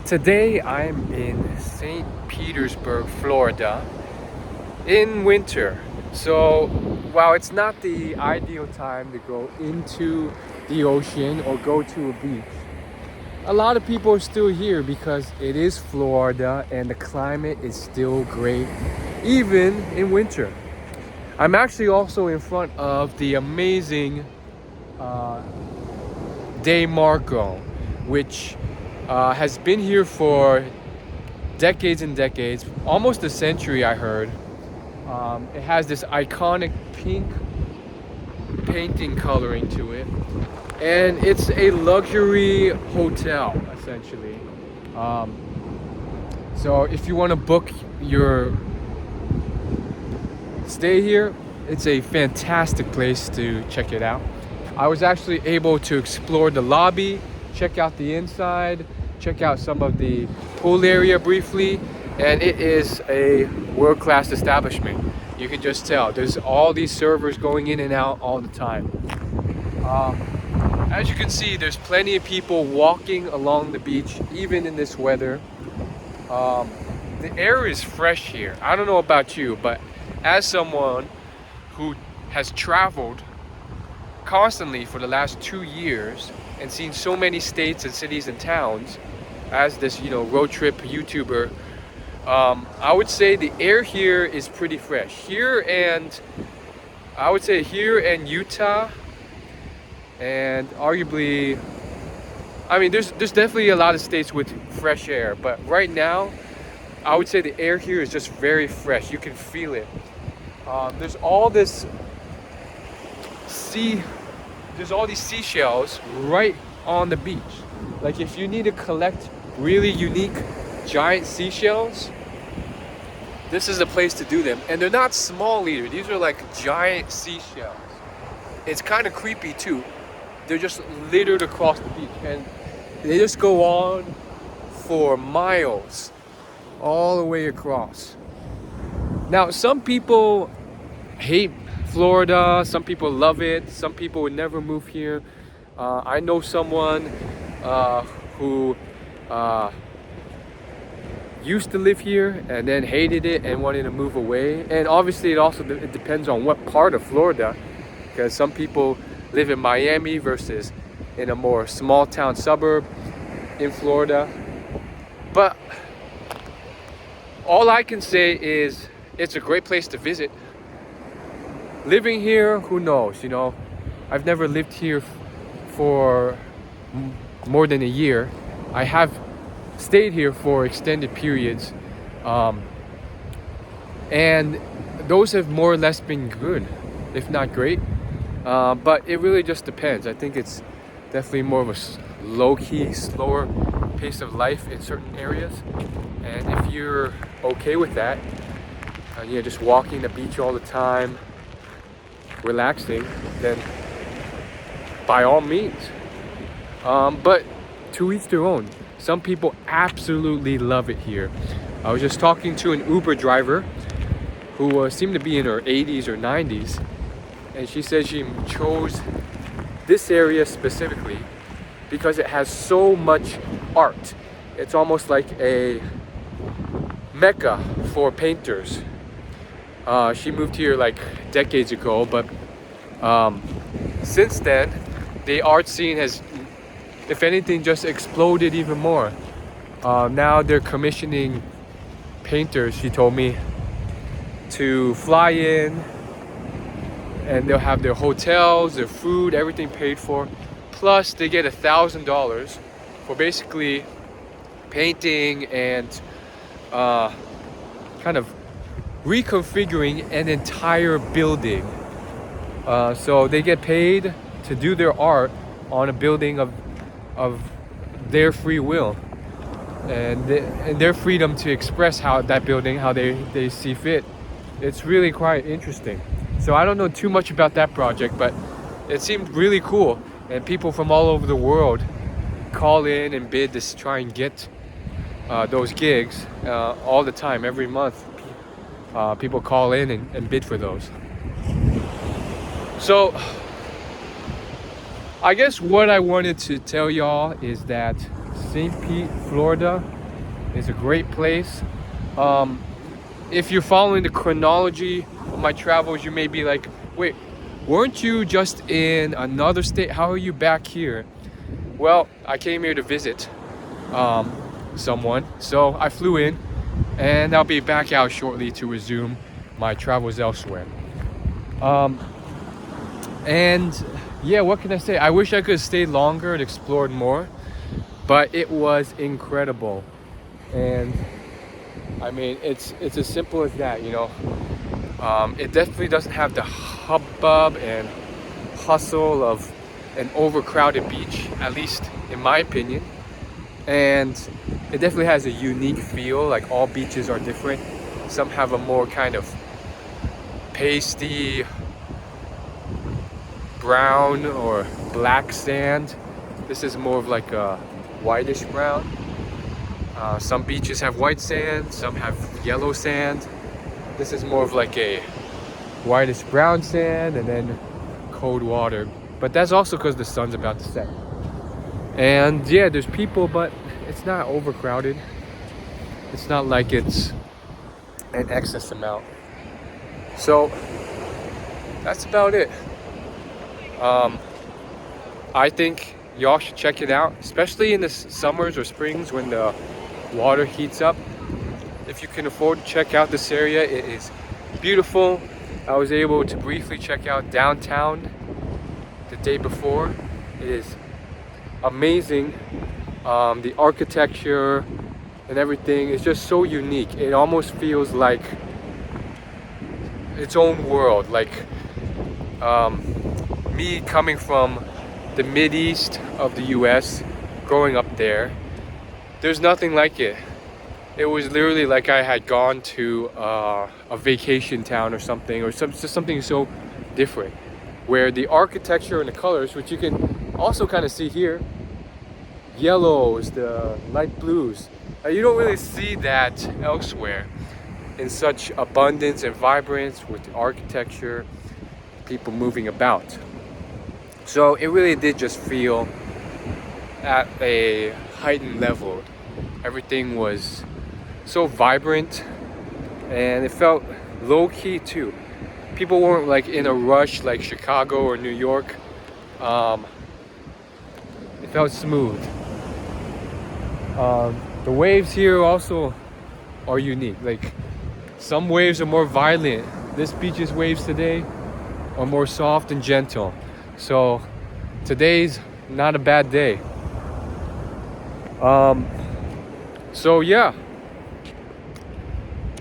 Today I'm in St. Petersburg, Florida in winter. So while it's not the ideal time to go into the ocean or go to a beach, a lot of people are still here because it is Florida and the climate is still great even in winter. I'm actually also in front of the amazing DeMarco, which has been here for decades and decades, almost a century, I heard. It has this iconic pink painting coloring to it, and it's a luxury hotel essentially. So if you want to book your stay here, it's a fantastic place to check it out. I was actually able to explore the lobby, check out the inside, check out some of the pool area briefly, and it is a world-class establishment. You can just tell there's all these servers going in and out all the time. As you can see, there's plenty of people walking along the beach even in this weather. The air is fresh here. I don't know about you, but as someone who has traveled constantly for the last 2 years and seen so many states and cities and towns as this road trip YouTuber, I would say the air here is pretty fresh here, and I would say here in Utah, and arguably, I mean, there's definitely a lot of states with fresh air, but right now I would say the air here is just very fresh. You can feel it. There's all these seashells right on the beach. Like if you need to collect really unique giant seashells, this is the place to do them. And they're not small either. These are like giant seashells. It's kind of creepy too. They're just littered across the beach, and they just go on for miles all the way across. Now, some people hate Florida, some people love it, some people would never move here. I know someone who used to live here and then hated it and wanted to move away. And obviously it depends on what part of Florida, because some people live in Miami versus in a more small town suburb in Florida. But all I can say is it's a great place to visit. Living here, who knows, I've never lived here for more than a year. I have stayed here for extended periods, and those have more or less been good, if not great. But it really just depends. I think it's definitely more of a low-key, slower pace of life in certain areas. And if you're okay with that, just walking the beach all the time, relaxing, then by all means. But to each their own. Some people absolutely love it here. I was just talking to an Uber driver who seemed to be in her 80s or 90s, and she said she chose this area specifically because it has so much art. It's almost like a mecca for painters. She moved here like decades ago, but since then the art scene has, if anything, just exploded even more. Now they're commissioning painters, she told me, to fly in, and they'll have their hotels, their food, everything paid for. Plus they get $1,000 for basically painting and kind of reconfiguring an entire building. So they get paid to do their art on a building of their free will and their freedom to express how that building, how they see fit. It's really quite interesting. So I don't know too much about that project, but it seemed really cool, and people from all over the world call in and bid to try and get those gigs all the time. Every month people call in and bid for those. So I guess what I wanted to tell y'all is that St. Pete, Florida It's a great place. Um, if you're following the chronology of my travels, you may be like, wait, weren't you just in another state? How are you back here? Well, I came here to visit someone, so I flew in, and I'll be back out shortly to resume my travels elsewhere. And yeah, what can I say? I wish I could have stayed longer and explored more, but it was incredible. And I mean, it's as simple as that, you know. It definitely doesn't have the hubbub and hustle of an overcrowded beach, at least in my opinion. And it definitely has a unique feel. Like, all beaches are different. Some have a more kind of pasty brown or black sand. This is more of like a whitish brown. Some beaches have white sand, some have yellow sand. This is more of like a whitish brown sand and then cold water. But that's also because the sun's about to set. And yeah, there's people, but it's not overcrowded. It's not like it's an excess amount. So that's about it. I think y'all should check it out, especially in the summers or springs when the water heats up. If you can afford to check out this area, it is beautiful. I was able to briefly check out downtown the day before. It is amazing. The architecture and everything is just so unique. It almost feels like its own world. Like me coming from the Mideast of the US, growing up there, there's nothing like it. It was literally like I had gone to a vacation town or something, or just something so different, where the architecture and the colors, which you can also kind of see here, yellows, the light blues, you don't really see that elsewhere in such abundance and vibrance with the architecture, people moving about. So it really did just feel at a heightened level. Everything was so vibrant, and it felt low-key too. People weren't like in a rush like Chicago or New York. It felt smooth. The waves here also are unique. Like, some waves are more violent. This beach's waves today are more soft and gentle. So today's not a bad day. So yeah.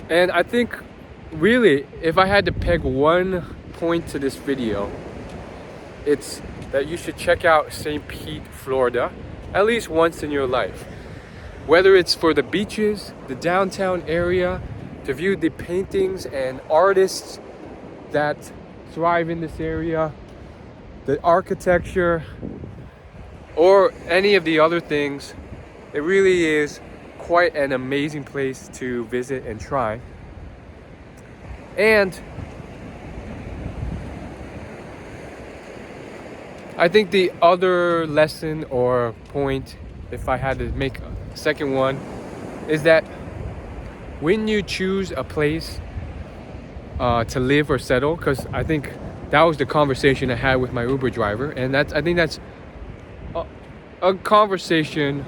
And I think really, if I had to peg one point to this video, it's that you should check out St. Pete, Florida, at least once in your life. Whether it's for the beaches, the downtown area, to view the paintings and artists that thrive in this area, the architecture, or any of the other things, it really is quite an amazing place to visit and try. And I think the other lesson or point, if I had to make a second one, is that when you choose a place to live or settle, because I think that was the conversation I had with my Uber driver, and I think that's a conversation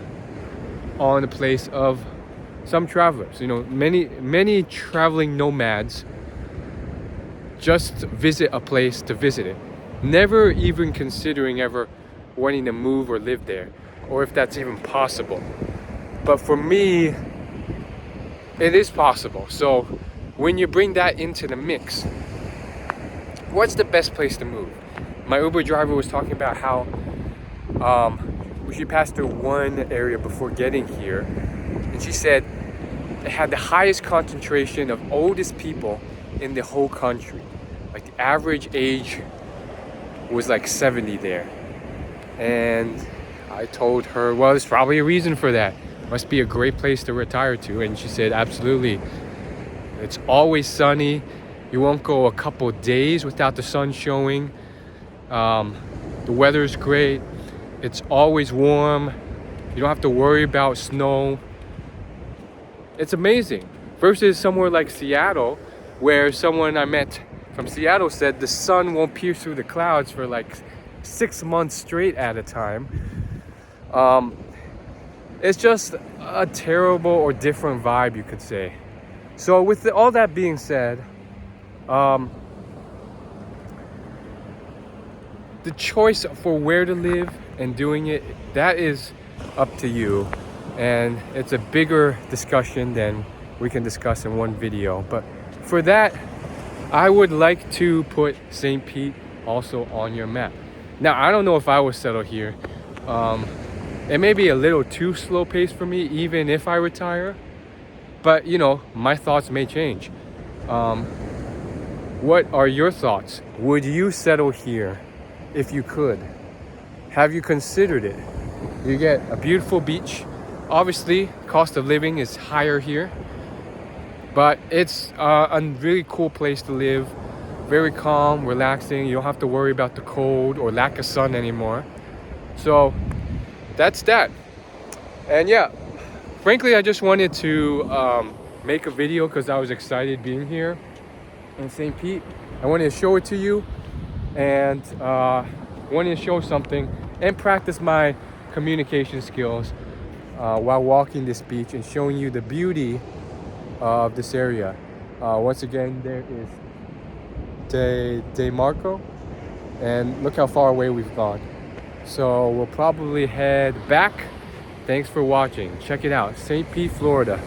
on the place of some travelers. You know, many traveling nomads just visit a place to visit it, never even considering ever wanting to move or live there, or if that's even possible. But for me, it is possible. So when you bring that into the mix, what's the best place to move? My Uber driver was talking about how we should pass through one area before getting here, and she said it had the highest concentration of oldest people in the whole country. Like, the average age was like 70 there. And I told her, well, there's probably a reason for that. Must be a great place to retire to. And she said, absolutely. It's always sunny. You won't go a couple days without the sun showing. The weather's great. It's always warm. You don't have to worry about snow. It's amazing. Versus somewhere like Seattle, where someone I met from Seattle said the sun won't pierce through the clouds for like 6 months straight at a time. It's just a terrible or different vibe, you could say. So with all that being said, the choice for where to live and doing it, that is up to you. And it's a bigger discussion than we can discuss in one video. But for that, I would like to put St. Pete also on your map. Now, I don't know if I would settle here. It may be a little too slow paced for me, even if I retire. But, you know, my thoughts may change. What are your thoughts? Would you settle here if you could? Have you considered it? You get a beautiful beach. Obviously, cost of living is higher here, but it's a really cool place to live. Very calm, relaxing. You don't have to worry about the cold or lack of sun anymore. So that's that. And yeah, frankly, I just wanted to make a video because I was excited being here in St. Pete. I wanted to show it to you and wanted to show something and practice my communication skills while walking this beach and showing you the beauty of this area. Once again, there is De Marco, and look how far away we've gone. So we'll probably head back. Thanks for watching. Check it out, St. Pete, Florida.